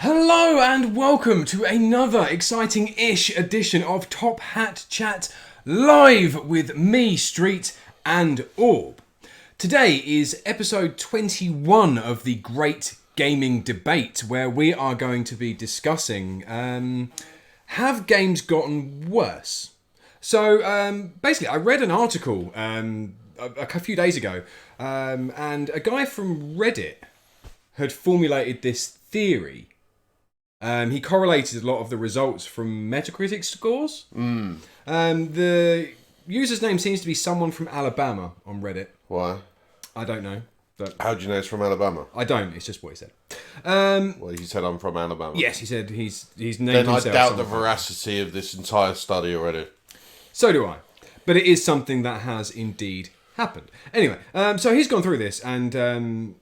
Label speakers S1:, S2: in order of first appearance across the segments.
S1: Hello and welcome to another exciting-ish edition of Top Hat Chat live with me, Street and Orb. Today is episode 21 of the Great Gaming Debate, where we are going to be discussing have games gotten worse? So basically, I read an article a few days ago, and a guy from Reddit had formulated this theory. He correlated a lot of the results from Metacritic scores. The user's name seems to be someone from Alabama on Reddit.
S2: Why?
S1: I don't know. But
S2: How do you know it's from Alabama?
S1: I don't. It's just what he said.
S2: Well, he said I'm from Alabama.
S1: Yes, he said he's named
S2: Then I
S1: himself.
S2: doubt the
S1: someone.
S2: veracity of this entire study already.
S1: So do I. But it is something that has indeed happened. Anyway, so he's gone through this, and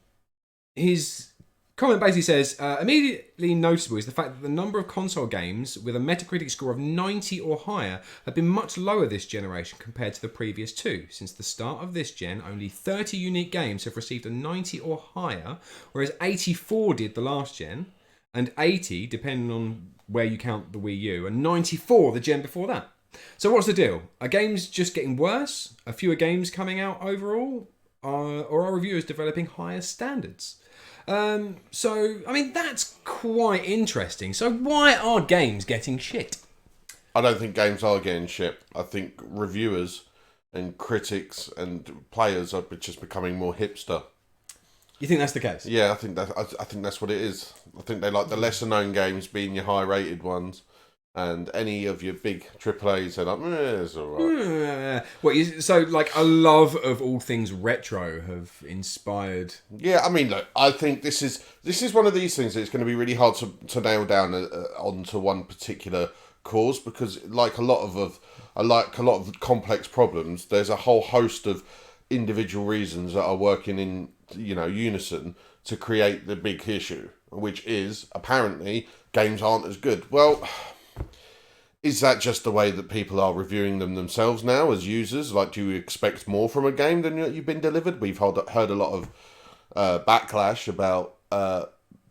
S1: his comment basically says, immediately noticeable is the fact that the number of console games with a Metacritic score of 90 or higher have been much lower this generation compared to the previous two. Since the start of this gen, only 30 unique games have received a 90 or higher, whereas 84 did the last gen, and 80, depending on where you count the Wii U, and 94 the gen before that. So what's the deal? Are games just getting worse? Are fewer games coming out overall? Or are reviewers developing higher standards? So, I mean, that's quite interesting. So why are games getting shit?
S2: I don't think games are getting shit. I think reviewers and critics and players are just becoming more hipster.
S1: You think that's the case?
S2: Yeah, I think that's what it is. I think they like the lesser known games being your high rated ones. And any of your big AAAs are like, it's alright.
S1: So, like, a love of all things retro have inspired...
S2: Yeah, I mean, look, I think this is one of these things that it's going to be really hard to nail down onto one particular cause, because like a lot of complex problems, there's a whole host of individual reasons that are working in unison to create the big issue, which is apparently games aren't as good. Well, is that just the way that people are reviewing them themselves now as users? Like, do you expect more from a game than you've been delivered? We've heard a lot of backlash about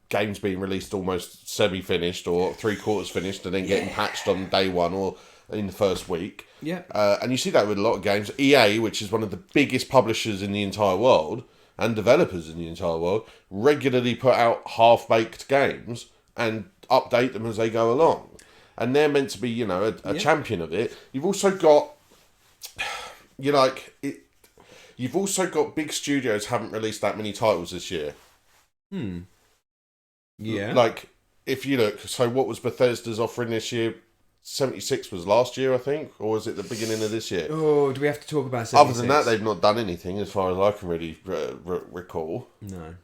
S2: games being released almost semi-finished or three-quarters finished and then getting patched on day one or in the first week.
S1: Yeah.
S2: And you see that with a lot of games. EA, which is one of the biggest publishers in the entire world and developers in the entire world, regularly put out half-baked games and update them as they go along. And they're meant to be, a champion of it. You've also got, you've also got big studios haven't released that many titles this year.
S1: Yeah.
S2: Like, if you look, so what was Bethesda's offering this year? 76 was last year, I think, or was it the beginning of this year?
S1: Oh, do we have to talk about 76?
S2: Other than that, they've not done anything, as far as I can really recall.
S1: No.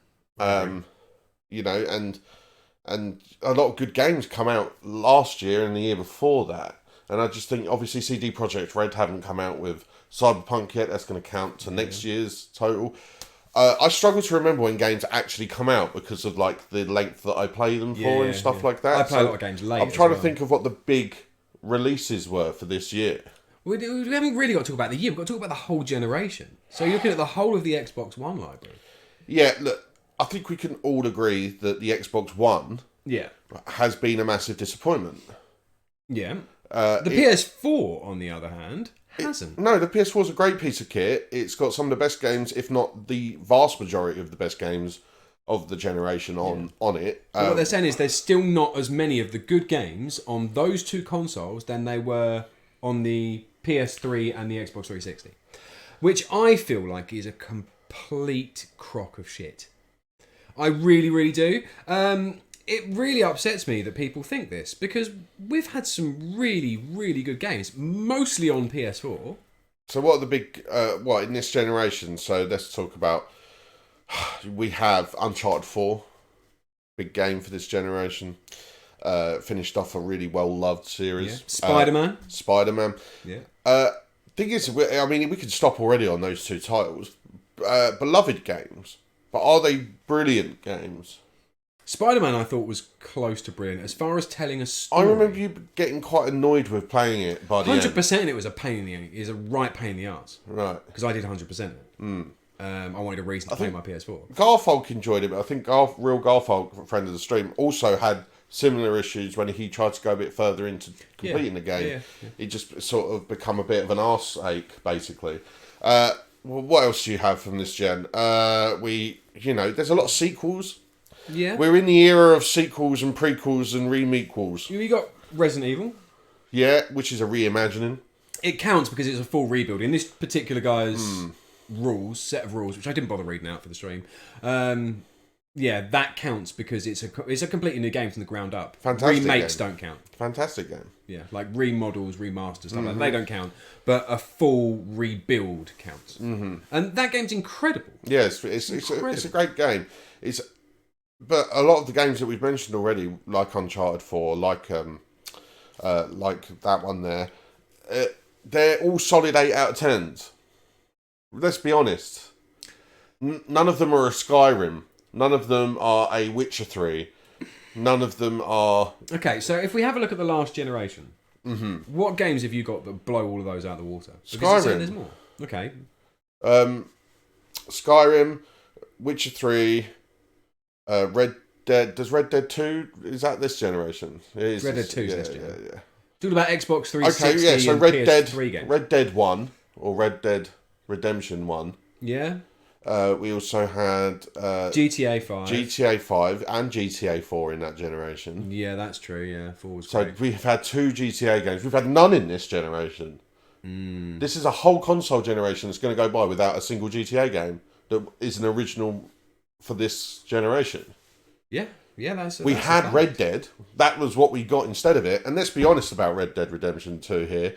S2: And a lot of good games come out last year and the year before that. And I just think, obviously, CD Projekt Red haven't come out with Cyberpunk yet. That's going to count to next year's total. I struggle to remember when games actually come out because of like the length that I play them for and stuff like that.
S1: I play a lot of games late.
S2: I'm trying to think of what the big releases were for this year.
S1: We haven't really got to talk about the year. We've got to talk about the whole generation. So you're looking at the whole of the Xbox One library.
S2: Yeah, look, I think we can all agree that the Xbox One has been a massive disappointment.
S1: Yeah. The PS4, on the other hand, hasn't.
S2: No, the PS4 is a great piece of kit. It's got some of the best games, if not the vast majority of the best games of the generation on it.
S1: But what they're saying is there's still not as many of the good games on those two consoles than they were on the PS3 and the Xbox 360. Which I feel like is a complete crock of shit. I really, really do. It really upsets me that people think this, because we've had some really, really good games, mostly on PS4.
S2: So what are the big, in this generation? So let's talk about, we have Uncharted 4, big game for this generation. Finished off a really well-loved series.
S1: Yeah.
S2: Spider-Man.
S1: Yeah.
S2: Thing is, we could stop already on those two titles. Beloved games. But are they brilliant games?
S1: Spider-Man, I thought, was close to brilliant as far as telling a story.
S2: I remember you getting quite annoyed with playing it by the
S1: 100%.
S2: end.
S1: It was a pain in the is a right pain in the arse.
S2: Right.
S1: Because I did 100% it. I wanted a reason to play my PS4.
S2: Garfolk enjoyed it, but I think Real Garfolk, friend of the stream, also had similar issues when he tried to go a bit further into completing the game.
S1: Yeah.
S2: It just sort of become a bit of an arse ache, basically. Well, what else do you have from this gen? There's a lot of sequels.
S1: Yeah.
S2: We're in the era of sequels and prequels and remequels.
S1: You got Resident Evil.
S2: Yeah, which is a reimagining.
S1: It counts because it's a full rebuild. In this particular guy's set of rules, which I didn't bother reading out for the stream, that counts because it's a completely new game from the ground up.
S2: Fantastic
S1: Remakes
S2: game.
S1: don't count.
S2: Fantastic game.
S1: Yeah, like remodels, remasters, stuff like that. They don't count. But a full rebuild counts. Mm-hmm. And that game's incredible.
S2: Yeah, it's a great game. But a lot of the games that we've mentioned already, like Uncharted 4, like that one there, they're all solid 8 out of 10s. Let's be honest. None of them are a Skyrim. None of them are a Witcher 3. None of them are...
S1: Okay, so if we have a look at the last generation, what games have you got that blow all of those out of the water? Because
S2: Skyrim.
S1: There's more. Okay.
S2: Skyrim, Witcher 3, Red Dead... Does Red Dead 2... Is that this generation? It is
S1: Red Dead 2 is this generation.
S2: Yeah.
S1: Talking about Xbox 360
S2: okay, yeah, so
S1: and
S2: Red
S1: PS3 games.
S2: Red Dead 1, or Red Dead Redemption 1.
S1: Yeah.
S2: We also had
S1: GTA 5.
S2: GTA 5 and GTA 4 in that generation.
S1: Yeah, that's true. Yeah, 4 was
S2: So
S1: great.
S2: we've had 2 GTA games. We've had none in this generation. This is a whole console generation that's going to go by without a single GTA game that is an original for this generation.
S1: Yeah, that's
S2: We had Red Dead. That was what we got instead of it. And let's be honest about Red Dead Redemption 2 here.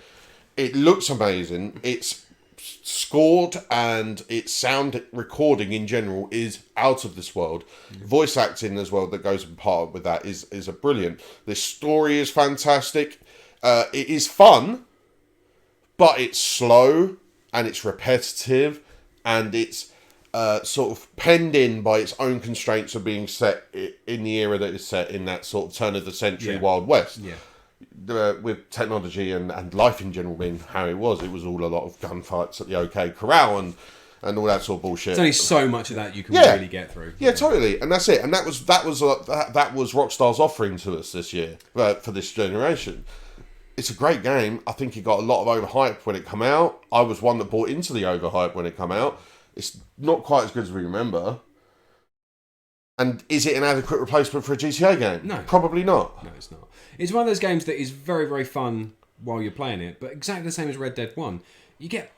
S2: It looks amazing. It's scored and its sound recording in general is out of this world. Voice acting as well that goes in part with that is a brilliant. The story is fantastic. It is fun, but it's slow and it's repetitive and it's sort of penned in by its own constraints of being set in the era that is set in that sort of turn of the century Wild West.
S1: Yeah.
S2: With technology and life in general being how it was all a lot of gunfights at the OK Corral and all that sort of bullshit.
S1: There's only so much of that you can really get through.
S2: Yeah, totally, and that's it. And that was Rockstar's offering to us this year for this generation. It's a great game. I think it got a lot of overhype when it came out. I was one that bought into the overhype when it came out. It's not quite as good as we remember. And is it an adequate replacement for a GTA game?
S1: No.
S2: Probably not.
S1: No, it's not. It's one of those games that is very, very fun while you're playing it, but exactly the same as Red Dead 1. You get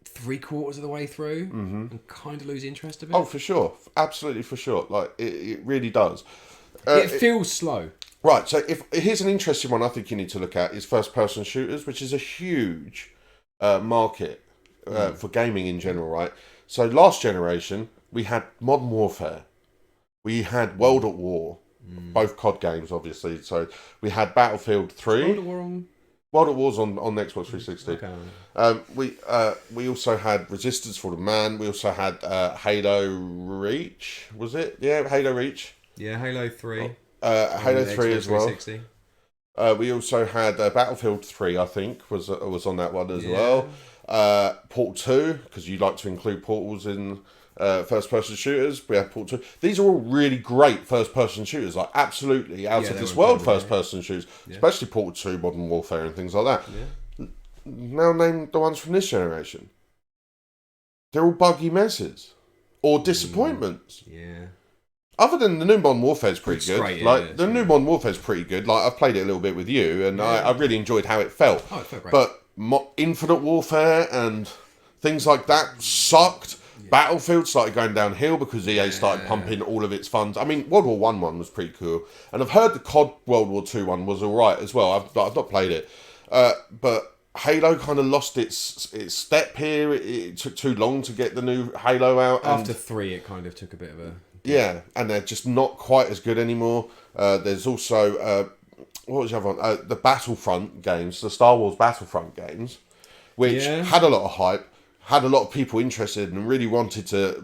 S1: 3/4 of the way through and kind of lose interest of it.
S2: Oh, for sure. Absolutely for sure. Like, it really does.
S1: It feels slow.
S2: Right, so here's an interesting one I think you need to look at is first-person shooters, which is a huge market for gaming in general, right? So last generation, we had Modern Warfare. We had World at War. Both COD games, obviously. So we had Battlefield 3.
S1: World at War on...
S2: World at War's on Xbox 360.
S1: Okay.
S2: We also had Resistance for the Man. We also had Halo Reach. Was it? Yeah, Halo Reach.
S1: Yeah, Halo 3.
S2: Halo 3 as well.
S1: 360.
S2: We also had Battlefield 3, I think, was on that one as well. Portal 2, because you like to include portals in first-person shooters. We had Portal 2. These are all really great first-person shooters, like absolutely out-of-this-world first-person shooters, especially Portal 2, Modern Warfare, and things like that. Yeah. Now name the ones from this generation. They're all buggy messes or disappointments.
S1: Yeah.
S2: Other than the new Modern Warfare is pretty good.
S1: Great,
S2: the new Modern Warfare is pretty good. Like, I've played it a little bit with you, and I really enjoyed how it felt.
S1: Oh, it felt great.
S2: But Infinite Warfare and things like that sucked. Yeah. Battlefield started going downhill because EA started pumping all of its funds. I mean, World War One was pretty cool, and I've heard the COD World War Two one was all right as well. I've not played it, but Halo kind of lost its step here. It took too long to get the new Halo out.
S1: After 3, it kind of took a bit of a...
S2: Yeah, and they're just not quite as good anymore. There's also... what was the other one? The Battlefront games, the Star Wars Battlefront games, which had a lot of hype, had a lot of people interested and really wanted to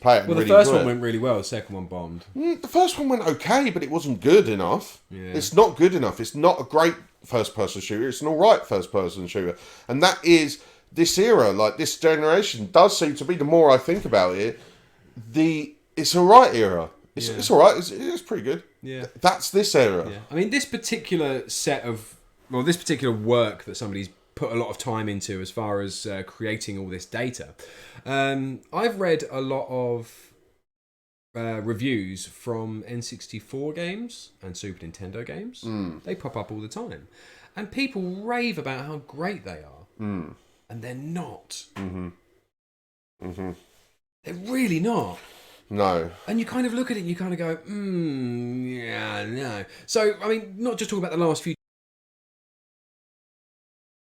S2: play it.
S1: Well, the first one went really well. The second one bombed.
S2: The first one went okay, but it wasn't good enough. Yeah. It's not good enough. It's not a great first-person shooter. It's an all right first-person shooter, and that is this era. Like, this generation does seem to be. The more I think about it, it's a right era. It's all right. It's pretty good.
S1: Yeah.
S2: That's this era.
S1: Yeah. I mean, this particular this particular work that somebody's put a lot of time into as far as creating all this data. I've read a lot of reviews from N64 games and Super Nintendo games. They pop up all the time. And people rave about how great they are. And they're not. They're really not.
S2: No.
S1: And you kind of look at it and you kind of go, yeah, no. So, I mean, not just talk about the last few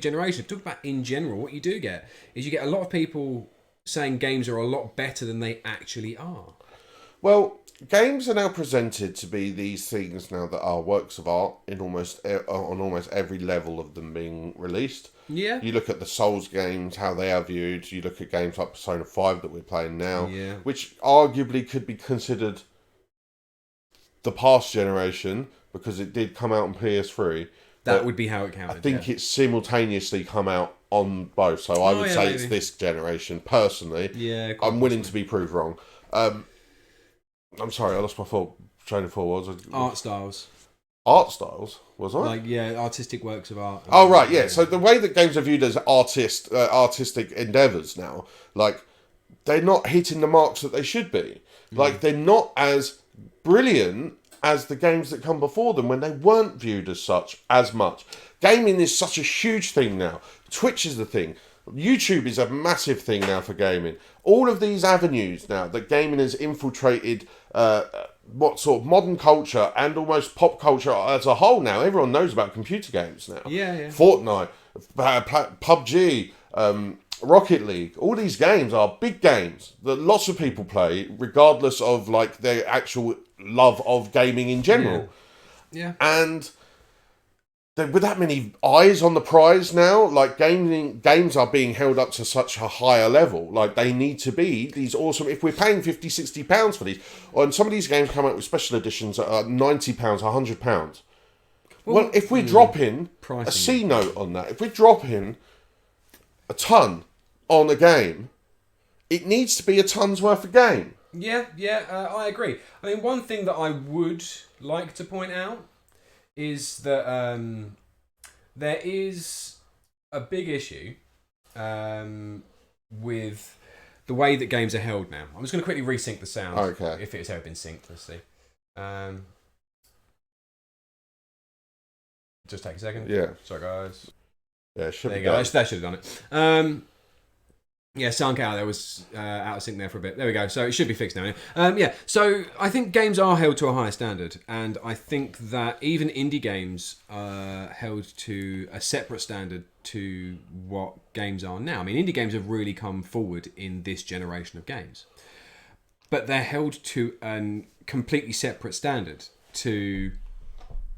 S1: generations, talk about in general, what you do get is you get a lot of people saying games are a lot better than they actually are.
S2: Well, games are now presented to be these things now that are works of art on almost every level of them being released.
S1: Yeah.
S2: You look at the Souls games, how they are viewed. You look at games like Persona 5 that we're playing now, which arguably could be considered the past generation because it did come out on PS3.
S1: That would be how it counted.
S2: I think it's simultaneously come out on both. So I would say maybe it's this generation, personally.
S1: Yeah.
S2: I'm willing to be proved wrong. I'm sorry, I lost my train of thought.
S1: Art styles.
S2: Art styles, was I?
S1: Like, artistic works of art.
S2: Oh, right, yeah. So the way that games are viewed as artistic endeavours now, like, they're not hitting the marks that they should be. Like, they're not as brilliant as the games that come before them when they weren't viewed as such as much. Gaming is such a huge thing now. Twitch is the thing. YouTube is a massive thing now for gaming. All of these avenues now that gaming has infiltrated what sort of modern culture and almost pop culture as a whole now. Everyone knows about computer games now.
S1: Yeah.
S2: Fortnite, PUBG, Rocket League. All these games are big games that lots of people play regardless of like their actual love of gaming in general.
S1: Yeah.
S2: And with that many eyes on the prize now, like games are being held up to such a higher level. Like they need to be these awesome. If we're paying £50, £60 for these, and some of these games come out with special editions at £90, £100. Well, if we're dropping a C note on that, if we're dropping a ton on a game, it needs to be a ton's worth of game.
S1: Yeah, I agree. I mean, one thing that I would like to point out is that there is a big issue with the way that games are held now. I'm just going to quickly resync the sound.
S2: Okay.
S1: If it's ever been synced, let's see. Just take a second.
S2: Yeah.
S1: Sorry, guys.
S2: Yeah, it should
S1: there
S2: be
S1: you go.
S2: done.
S1: That should have done it. Yeah, sunk out. There was out of sync there for a bit. There we go. So it should be fixed now. So I think games are held to a higher standard, and I think that even indie games are held to a separate standard to what games are now. I mean, indie games have really come forward in this generation of games, but they're held to a completely separate standard to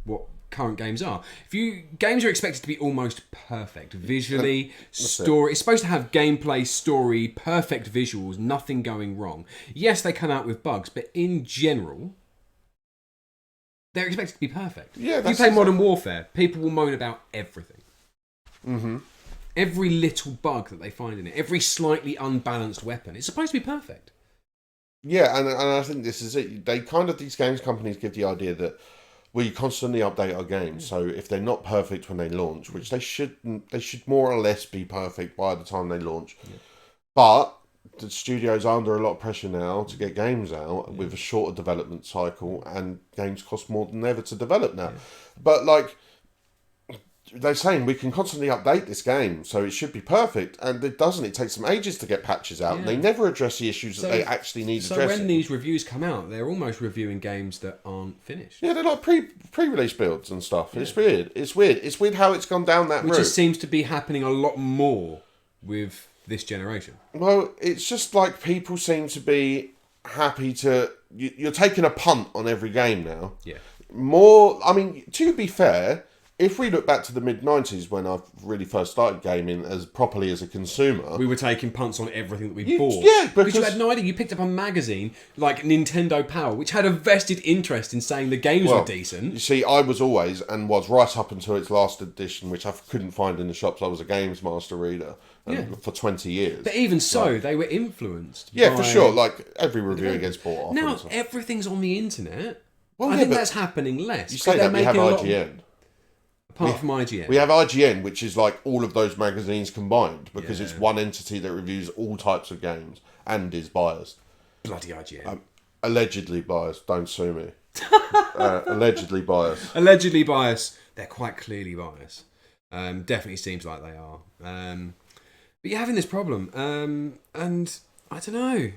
S1: what current games are. Games are expected to be almost perfect visually, story. It's supposed to have gameplay, story, perfect visuals, nothing going wrong. Yes, they come out with bugs, but in general, they're expected to be perfect.
S2: Yeah,
S1: if you play Modern Warfare, people will moan about everything.
S2: Mm-hmm.
S1: Every little bug that they find in it, every slightly unbalanced weapon, it's supposed to be perfect.
S2: Yeah, and I think this is it. These games companies give the idea that we constantly update our games, so if they're not perfect when they launch, which they should more or less be perfect by the time they launch. Yeah. But the studios are under a lot of pressure now to get games out with a shorter development cycle, and games cost more than ever to develop now. Yeah. But like they're saying, we can constantly update this game, so it should be perfect, and it doesn't. It takes them ages to get patches out, and they never address the issues that they actually need addressing.
S1: So when these reviews come out, they're almost reviewing games that aren't finished.
S2: Yeah, they're like pre-release builds and stuff. Yeah. It's weird. It's weird how it's gone down that route.
S1: Which just seems to be happening a lot more with this generation.
S2: Well, it's just like people seem to be happy to... You're taking a punt on every game now.
S1: Yeah.
S2: More... I mean, to be fair... if we look back to the mid-90s when I really first started gaming as properly as a consumer...
S1: We were taking punts on everything that we bought.
S2: Yeah,
S1: because you had no idea. You picked up a magazine like Nintendo Power, which had a vested interest in saying the games were decent.
S2: You see, I was always, and was right up until its last edition, which I couldn't find in the shops. I was a Games Master reader for 20 years.
S1: But even so, they were influenced.
S2: Yeah, for sure. Like, every reviewer gets bought off.
S1: Now, everything's on the internet.
S2: Well,
S1: I think that's happening less.
S2: You say that, we have IGN.
S1: Apart from IGN.
S2: We have IGN, which is like all of those magazines combined, because it's one entity that reviews all types of games and is biased.
S1: Bloody IGN.
S2: Allegedly biased. Don't sue me. Allegedly biased.
S1: Allegedly biased. They're quite clearly biased. Definitely seems like they are. But you're having this problem. And I don't know.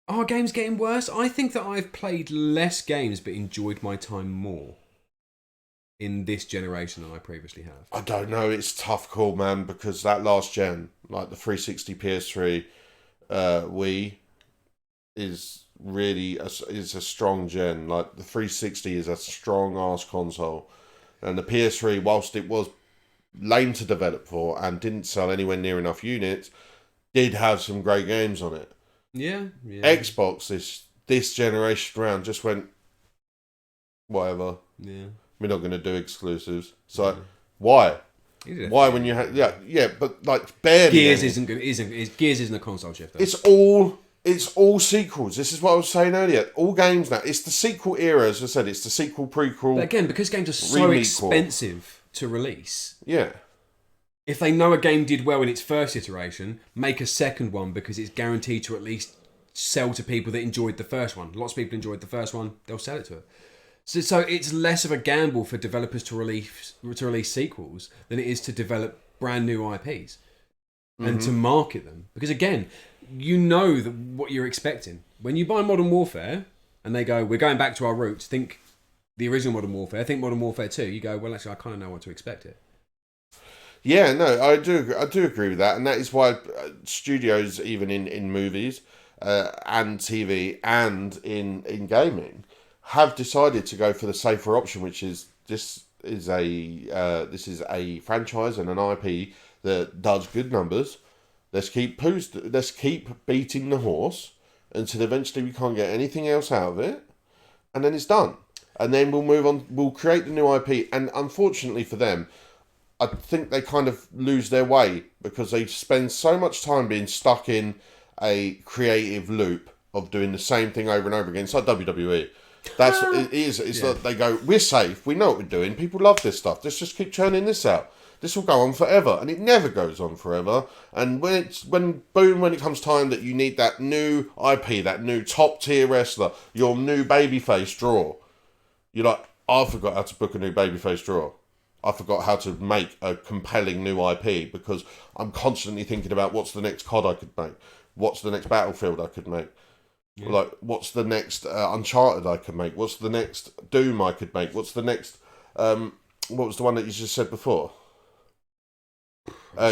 S1: Are games getting worse? I think that I've played less games but enjoyed my time more in this generation than I previously have.
S2: I don't know. It's a tough call, man, because that last gen, like the 360 PS3 Wii, is really is a strong gen. Like the 360 is a strong ass console, and the PS3, whilst it was lame to develop for and didn't sell anywhere near enough units, did have some great games on it.
S1: Yeah.
S2: Xbox this generation round just went whatever.
S1: Yeah. We're
S2: not going to do exclusives. So why? Why when you have but like barely.
S1: Gears isn't good. Gears isn't a console shifter.
S2: It's all sequels. This is what I was saying earlier. All games now. It's the sequel era, as I said. It's the sequel, prequel.
S1: But again, because games are so expensive to release.
S2: Yeah.
S1: If they know a game did well in its first iteration, make a second one because it's guaranteed to at least sell to people that enjoyed the first one. Lots of people enjoyed the first one. They'll sell it to it. So it's less of a gamble for developers to release sequels than it is to develop brand new IPs and to market them. Because again, you know what you're expecting. When you buy Modern Warfare and they go, we're going back to our roots, think the original Modern Warfare, think Modern Warfare 2, you go, well, actually, I kind of know what to expect here.
S2: Yeah, no, I do agree with that. And that is why studios, even in movies and TV and in gaming, have decided to go for the safer option, which is this is a franchise and an IP that does good numbers. Let's keep beating the horse until eventually we can't get anything else out of it, and then it's done. And then we'll move on. We'll create the new IP, and unfortunately for them, I think they kind of lose their way because they spend so much time being stuck in a creative loop of doing the same thing over and over again. It's like WWE. That's it is. It's like they go, we're safe. We know what we're doing. People love this stuff. Let's just keep churning this out. This will go on forever, and it never goes on forever. And when it comes time that you need that new IP, that new top tier wrestler, your new babyface draw, you're like, I forgot how to book a new babyface draw. I forgot how to make a compelling new IP because I'm constantly thinking about what's the next COD I could make, what's the next Battlefield I could make. Yeah. Like, what's the next Uncharted I could make? What's the next Doom I could make? What's the next... what was the one that you just said before?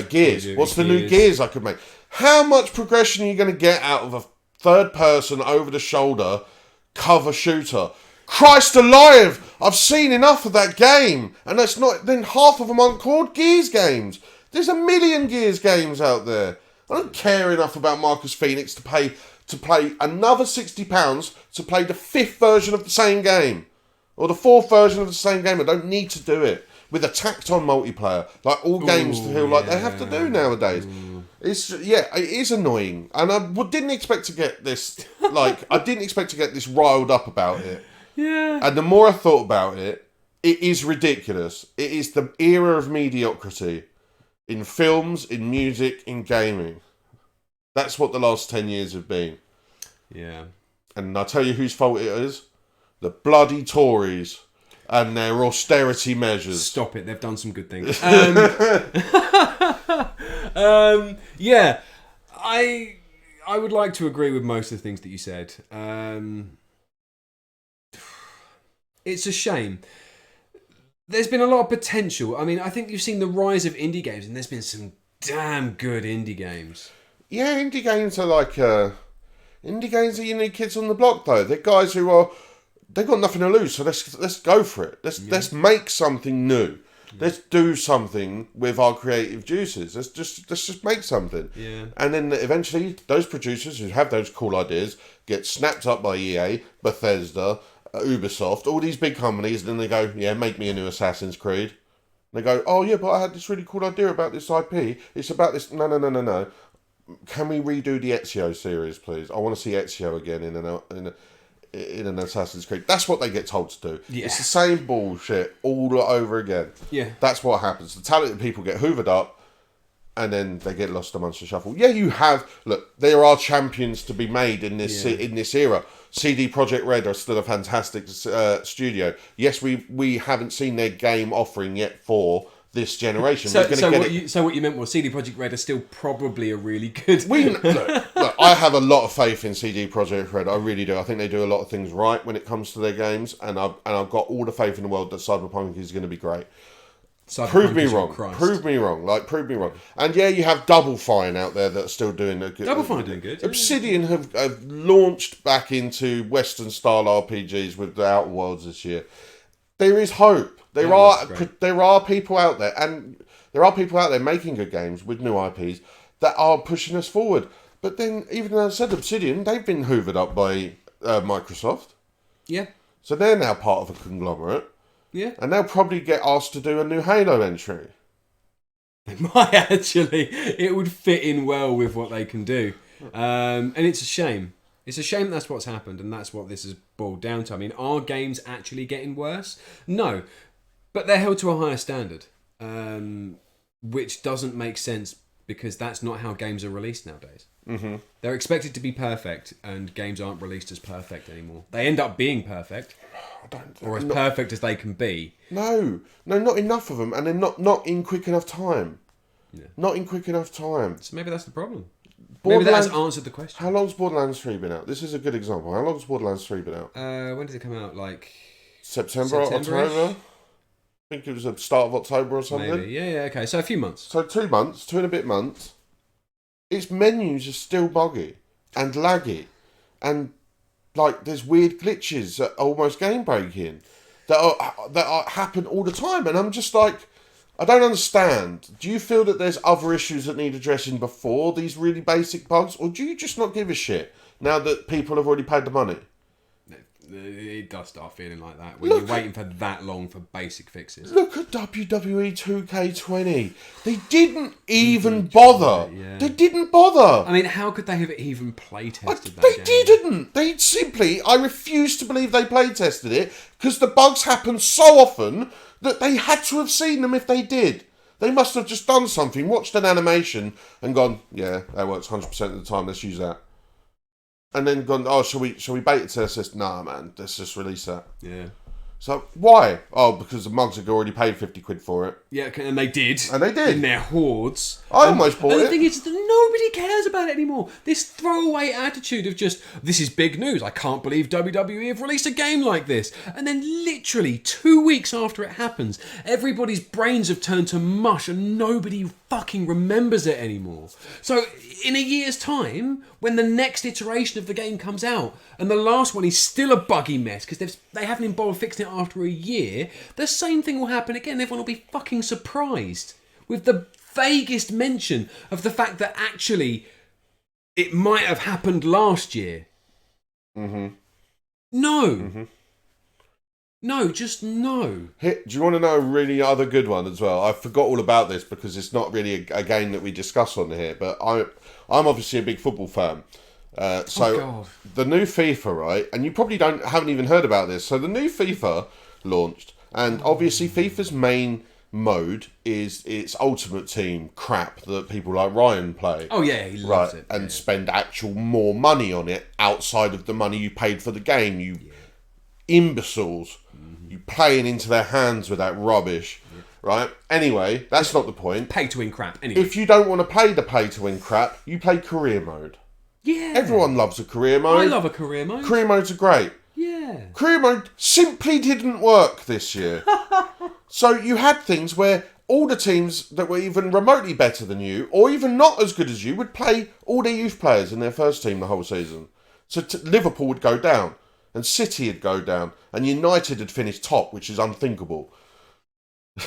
S2: Gears. What's the new Gears I could make? How much progression are you going to get out of a third-person, over-the-shoulder cover shooter? Christ alive! I've seen enough of that game. And that's not... Then half of them aren't called Gears games. There's a million Gears games out there. I don't care enough about Marcus Phoenix to play another £60 to play the 5th version of the same game. Or the 4th version of the same game. I don't need to do it. With a tacked on multiplayer. Like all games feel like they have to do nowadays. It is annoying. And I didn't expect to get this, I didn't expect to get this riled up about it.
S1: Yeah.
S2: And the more I thought about it, it is ridiculous. It is the era of mediocrity. In films, in music, in gaming. That's what the last 10 years have been.
S1: Yeah.
S2: And I'll tell you whose fault it is. The bloody Tories and their austerity measures.
S1: Stop it. They've done some good things. Yeah. I would like to agree with most of the things that you said. It's a shame. There's been a lot of potential. I mean, I think you've seen the rise of indie games, and there's been some damn good indie games.
S2: Yeah, indie games are like... indie games are you need kids on the block, though. They're guys who are they've got nothing to lose, so let's go for it. Let's make something new. Let's do something with our creative juices. Let's just make something.
S1: Yeah.
S2: And then eventually, those producers who have those cool ideas get snapped up by EA, Bethesda, Ubisoft, all these big companies, and then they go, yeah, make me a new Assassin's Creed. And they go, oh yeah, but I had this really cool idea about this IP. It's about this. No. Can we redo the Ezio series, please? I want to see Ezio again in an Assassin's Creed. That's what they get told to do.
S1: Yeah.
S2: It's the same bullshit all over again.
S1: Yeah.
S2: That's what happens. The talented people get hoovered up, and then they get lost amongst the shuffle. Yeah, you have. Look, there are champions to be made in this era. CD Projekt Red are still a fantastic studio. Yes, we haven't seen their game offering yet for this generation.
S1: So what you meant was CD Projekt Red are still probably a really good...
S2: Look, I have a lot of faith in CD Projekt Red. I really do. I think they do a lot of things right when it comes to their games, and I've got all the faith in the world that Cyberpunk is going to be great. Prove me wrong. Prove me wrong. And yeah, you have Double Fine out there that are still doing a good...
S1: Double Fine doing good.
S2: Obsidian have launched back into Western style RPGs with the Outer Worlds this year. There is hope. There are people out there, and there are people out there making good games with new IPs that are pushing us forward. But then, even as I said, Obsidian, they've been hoovered up by Microsoft.
S1: Yeah.
S2: So they're now part of a conglomerate.
S1: Yeah.
S2: And they'll probably get asked to do a new Halo entry.
S1: They might actually. It would fit in well with what they can do. And it's a shame. It's a shame that's what's happened, and that's what this has boiled down to. I mean, are games actually getting worse? No. But they're held to a higher standard, which doesn't make sense because that's not how games are released nowadays.
S2: Mm-hmm.
S1: They're expected to be perfect, and games aren't released as perfect anymore. They end up being perfect, or as perfect as they can be.
S2: No, not enough of them, and they're not in quick enough time. Yeah. Not in quick enough time.
S1: So maybe that's the problem. Maybe that has answered the question.
S2: How long's Borderlands 3 been out? This is a good example. How long's Borderlands 3 been out?
S1: When did it come out? Like
S2: September, October? I think it was the start of October or something.
S1: Maybe. Yeah, okay. So a few months.
S2: So 2 months, 2 and a bit months. Its menus are still buggy and laggy, and like there's weird glitches that are almost game breaking that happen all the time, and I'm just like, I don't understand. Do you feel that there's other issues that need addressing before these really basic bugs, or do you just not give a shit now that people have already paid the money?
S1: It does start feeling like that when you're waiting for that long for basic fixes.
S2: Look at WWE 2K20. They didn't even bother. Yeah. They didn't bother.
S1: I mean, how could they have even play tested that
S2: They
S1: game?
S2: didn't. They simply, I refuse to believe they play tested it because the bugs happen so often that they had to have seen them if they did. They must have just done something, watched an animation and gone, yeah, that works 100% of the time, let's use that. And then gone, oh, shall we beta test this? Nah, man, let's just release that.
S1: Yeah.
S2: So, why? Oh, because the mugs had already paid 50 quid for it.
S1: Yeah, and they did.
S2: And they did.
S1: In their hordes.
S2: I almost bought it.
S1: And the thing is that nobody cares about it anymore. This throwaway attitude of just, this is big news. I can't believe WWE have released a game like this. And then literally 2 weeks after it happens, everybody's brains have turned to mush and nobody fucking remembers it anymore. So in a year's time, when the next iteration of the game comes out, and the last one is still a buggy mess because they haven't even bothered fixing it after a year, the same thing will happen again. Everyone will be fucking surprised with the vaguest mention of the fact that actually it might have happened last year.
S2: Mm-hmm.
S1: No.
S2: Mm-hmm.
S1: No, just no.
S2: Do you want to know a really other good one as well? I forgot all about this because it's not really a game that we discuss on here, but I'm obviously a big football fan. The new FIFA, right? And you probably haven't even heard about this. So the new FIFA launched, and obviously FIFA's main mode is its Ultimate Team crap that people like Ryan play.
S1: Oh yeah, he loves it.
S2: And spend actual more money on it outside of the money you paid for the game. You imbeciles. Mm-hmm. You playing into their hands with that rubbish. Yeah. Right? Anyway, that's not the point.
S1: Pay to win crap. Anyway.
S2: If you don't want to play the pay to win crap, you play career mode.
S1: Yeah.
S2: Everyone loves a career mode.
S1: I love a career mode.
S2: Career modes are great.
S1: Yeah.
S2: Career mode simply didn't work this year. So you had things where all the teams that were even remotely better than you, or even not as good as you, would play all their youth players in their first team the whole season. So Liverpool would go down. and City would go down, and United had finished top, which is unthinkable.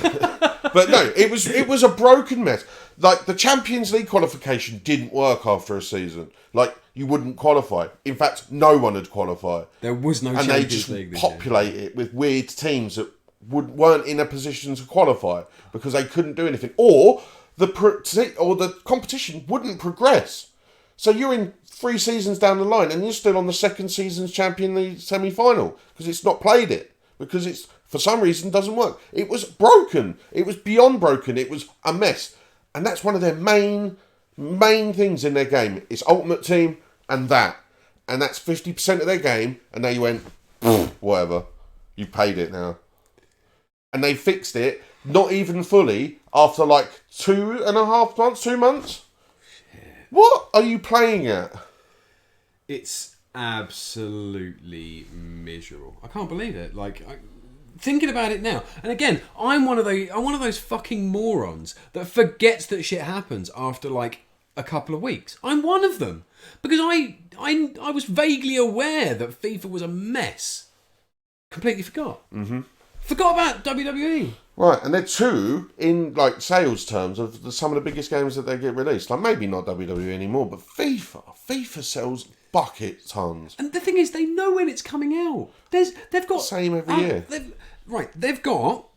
S2: But no, it was a broken mess. Like, the Champions League qualification didn't work after a season. Like, you wouldn't qualify. In fact, no one had qualified.
S1: There was no Champions League this
S2: year. And they just populate it with weird teams that weren't in a position to qualify because they couldn't do anything, or the competition wouldn't progress. So you're in 3 seasons down the line, and you're still on the second season's Champions League semi-final because it's not played it, because it's for some reason doesn't work. It was broken. It was beyond broken. It was a mess, and that's one of their main things in their game. It's Ultimate Team and that's 50% of their game. And they went, whatever, you paid it now, and they fixed it. Not even fully after like 2.5 months, 2 months. Shit. What are you playing at?
S1: It's absolutely miserable. I can't believe it. Like, thinking about it now, and again, I'm one of those fucking morons that forgets that shit happens after like a couple of weeks. I'm one of them because I was vaguely aware that FIFA was a mess. Completely forgot. Mm-hmm. Forgot about WWE.
S2: Right, and they're 2 in like sales terms of some of the biggest games that they get released. Like, maybe not WWE anymore, but FIFA sells bucket tons.
S1: And the thing is, they know when it's coming out. They've got
S2: same every year.
S1: They've got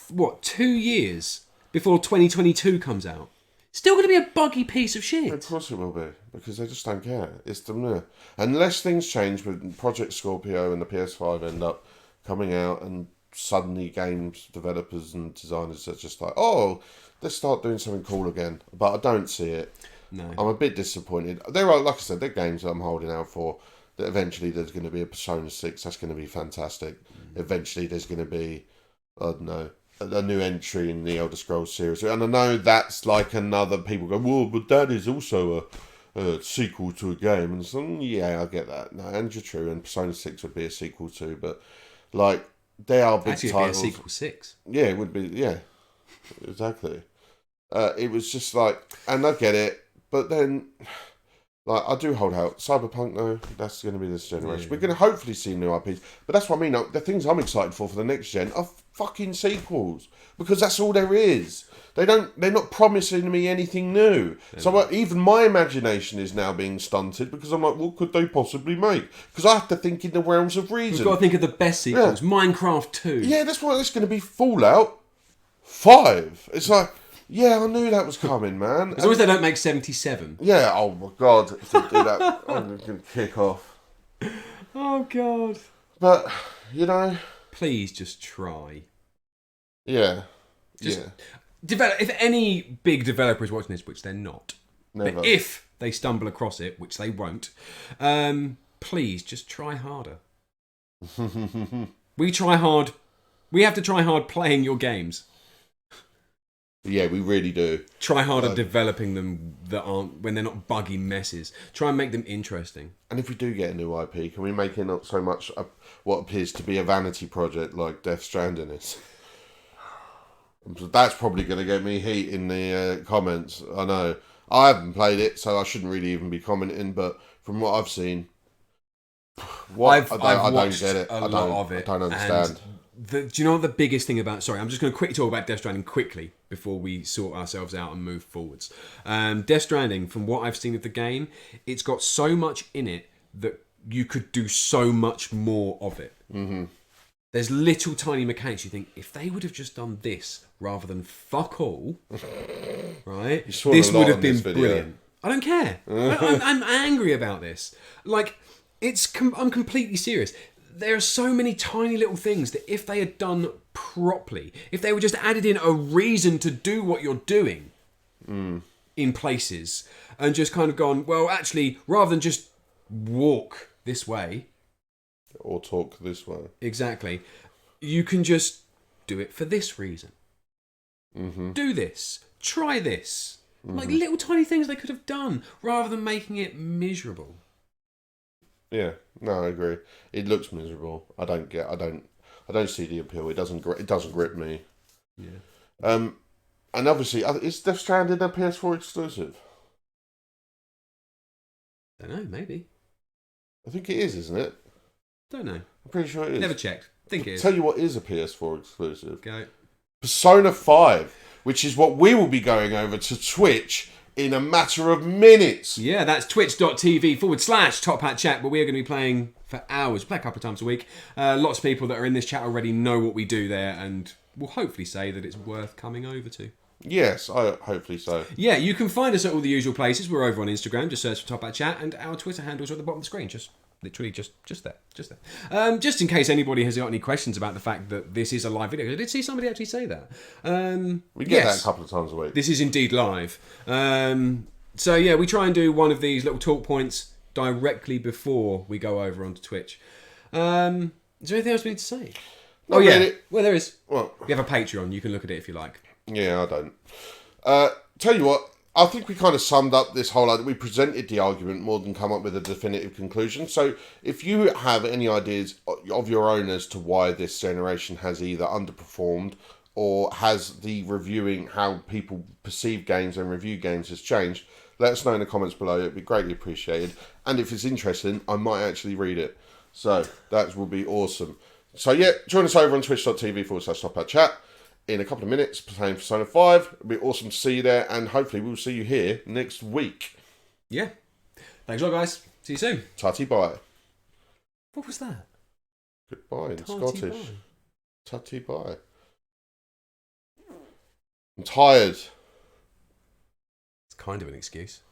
S1: what, 2 years before 2022 comes out. Still going to be a buggy piece of shit.
S2: Of course it will be, because they just don't care. It's the unless things change with Project Scorpio and the PS5 end up coming out, and suddenly games developers and designers are just like, oh, let's start doing something cool again. But I don't see it.
S1: No.
S2: I'm a bit disappointed. There are, like I said, there are games that I'm holding out for. That eventually there's going to be a Persona 6. That's going to be fantastic. Eventually there's going to be, I don't know, a new entry in the Elder Scrolls series. And I know that's like another, people go, well, but that is also a sequel to a game. And so, yeah, I get that. No, and you're true. And Persona 6 would be a sequel too. But, like, they are big
S1: actually,
S2: titles.
S1: It'd be a sequel 6.
S2: Yeah, it would be. Yeah, exactly. It was just like, and I get it, but then, like, I do hold out. Cyberpunk, though, that's going to be this generation. Yeah. We're going to hopefully see new IPs, but that's what I mean. The things I'm excited for the next gen are fucking sequels, because that's all there is. They're not promising me anything new. Yeah. So even my imagination is now being stunted, because I'm like, what could they possibly make? Because I have to think in the realms of reason.
S1: You've got to think of the best sequels. Yeah. Minecraft 2.
S2: Yeah, that's why it's going to be Fallout 5. It's like, yeah, I knew that was coming, man.
S1: As long as they don't make 77.
S2: Yeah, oh my God. If they do that, I'm going to kick off.
S1: Oh, God.
S2: But, you know...
S1: Please just try.
S2: Yeah.
S1: Just if any big developer is watching this, which they're not,
S2: never.
S1: But if they stumble across it, which they won't, please just try harder. We try hard. We have to try hard playing your games.
S2: Yeah, we really do.
S1: Try harder developing them when they're not buggy messes. Try and make them interesting.
S2: And if we do get a new IP, can we make it not so much what appears to be a vanity project like Death Stranding is? That's probably going to get me heat in the comments. I know. I haven't played it, so I shouldn't really even be commenting, but from what I've seen, I don't get it. I don't understand.
S1: Do you know what the biggest thing about... Sorry, I'm just going to quickly talk about Death Stranding quickly before we sort ourselves out and move forwards. Death Stranding, from what I've seen of the game, it's got so much in it that you could do so much more of it. Mm-hmm. There's little tiny mechanics you think, if they would have just done this rather than fuck all, right? This would have been brilliant. I don't care. I'm angry about this. Like, I'm completely serious. There are so many tiny little things that if they had done properly, if they were just added in a reason to do what you're doing in places, and just kind of gone, well, actually, rather than just walk this way,
S2: or talk this way.
S1: Exactly. You can just do it for this reason.
S2: Mm-hmm.
S1: Do this. Try this. Mm-hmm. Like little tiny things they could have done rather than making it miserable.
S2: Yeah, no, I agree. It looks miserable. I don't see the appeal. It doesn't grip me. Yeah. And obviously, is Death Stranding a PS4 exclusive?
S1: I don't know, maybe.
S2: I think it is, isn't it?
S1: Don't know.
S2: I'm pretty sure it is.
S1: Never checked. Think it is.
S2: Tell you what is a PS4 exclusive.
S1: Go.
S2: Persona 5, which is what we will be going over to Twitch in a matter of minutes.
S1: Yeah, that's twitch.tv/Top Hat Chat, where we are going to be playing for hours. We play a couple of times a week. Lots of people that are in this chat already know what we do there, and will hopefully say that it's worth coming over to.
S2: Yes, I hopefully so.
S1: Yeah, you can find us at all the usual places. We're over on Instagram, just search for Top Hat Chat, and our Twitter handles are at the bottom of the screen, just literally just there. Just in case anybody has got any questions about the fact that this is a live video. I did see somebody actually say that.
S2: We get that a couple of times a week.
S1: This is indeed live. So yeah, we try and do one of these little talk points directly before we go over onto Twitch. Is there anything else we need to say?
S2: Not
S1: yeah.
S2: really.
S1: Well, there is.
S2: Well,
S1: we have a Patreon. You can look at it if you like.
S2: Yeah, I don't. Tell you what, I think we kind of summed up this whole... We presented the argument more than come up with a definitive conclusion. So if you have any ideas of your own as to why this generation has either underperformed or has the reviewing, how people perceive games and review games has changed, let us know in the comments below. It'd be greatly appreciated. And if it's interesting, I might actually read it. So that will be awesome. So yeah, join us over on twitch.tv/Top Hat Chat. In a couple of minutes, playing Persona 5. It'll be awesome to see you there, and hopefully we'll see you here next week.
S1: Yeah. Thanks a lot, guys. See you soon.
S2: Tutty bye.
S1: What was that?
S2: Goodbye in Scottish. Tutty bye. I'm tired.
S1: It's kind of an excuse.